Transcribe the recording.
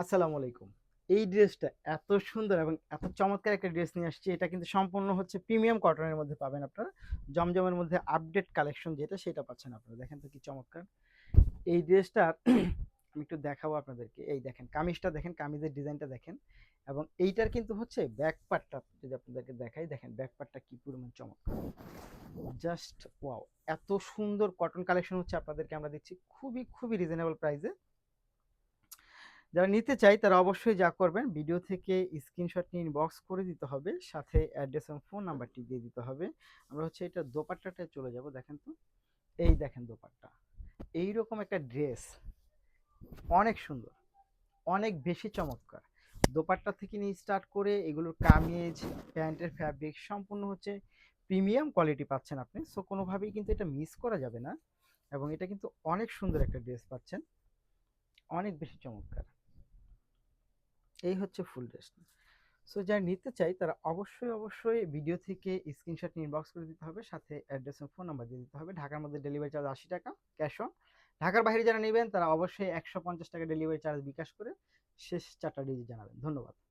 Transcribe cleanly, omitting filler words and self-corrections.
আসসালামু আলাইকুম। এই ড্রেসটা এত সুন্দর এবং এত চমৎকার একটা ড্রেস নিয়ে আসছি। এটা কিন্তু সম্পূর্ণ হচ্ছে প্রিমিয়াম কটনের মধ্যে পাবেন আপনারা। জমজমের মধ্যে আপডেট কালেকশন যেটা সেটা পাচ্ছেন আপনারা। দেখেন তো কি চমৎকার। এই ড্রেসটার আমি একটু দেখাবো আপনাদেরকে। এই দেখেন কামিজটা দেখেন, কামিজের ডিজাইনটা দেখেন এবং এইটার কিন্তু হচ্ছে ব্যাক পার্টটা যদি আপনাদেরকে দেখাই, দেখেন ব্যাক পার্টটা কি পরিমাণ চমৎকার। Just wow! এত সুন্দর কটন কালেকশন হচ্ছে আপনাদেরকে আমরা দিচ্ছি খুবই রিজনেবল প্রাইসে। যারা নিতে চায় তারা অবশ্যই যা করবেন ভিডিও থেকে স্ক্রিনশট নিয়ে ইনবক্স করে দিতে হবে, সাথে অ্যাড্রেস এবং ফোন নাম্বারটি দিয়ে দিতে হবে। আমরা হচ্ছে এটা দোপাট্টাটায় চলে যাব। দেখেন তো, এই দেখেন দোপাট্টা, এইরকম একটা ড্রেস অনেক সুন্দর, অনেক বেশি চমৎকার। দোপাট্টা থেকে নিয়ে স্টার্ট করে এগুলোর কামিজ, প্যান্টের ফ্যাব্রিক সম্পূর্ণ হচ্ছে প্রিমিয়াম কোয়ালিটি পাচ্ছেন আপনি। সো কোনোভাবেই কিন্তু এটা মিস করা যাবে না এবং এটা কিন্তু অনেক সুন্দর একটা ড্রেস পাচ্ছেন, অনেক বেশি চমৎকার। এই হচ্ছে ফুল ড্রেস। সো যারা নিতে চাই তারা অবশ্যই ভিডিও থেকে স্ক্রিনশট নিয়ে ইনবক্স করে দিতে হবে, সাথে অ্যাড্রেস এবং ফোন নাম্বার দিয়ে দিতে হবে। ঢাকার মধ্যে ডেলিভারি চার্জ 80 টাকা ক্যাশ অন। ঢাকার বাইরে যারা নেবেন তারা অবশ্যই 150 টাকা ডেলিভারি চার্জ বিকাশ করে শেষ 4টা ডিজিট জানাবেন। ধন্যবাদ।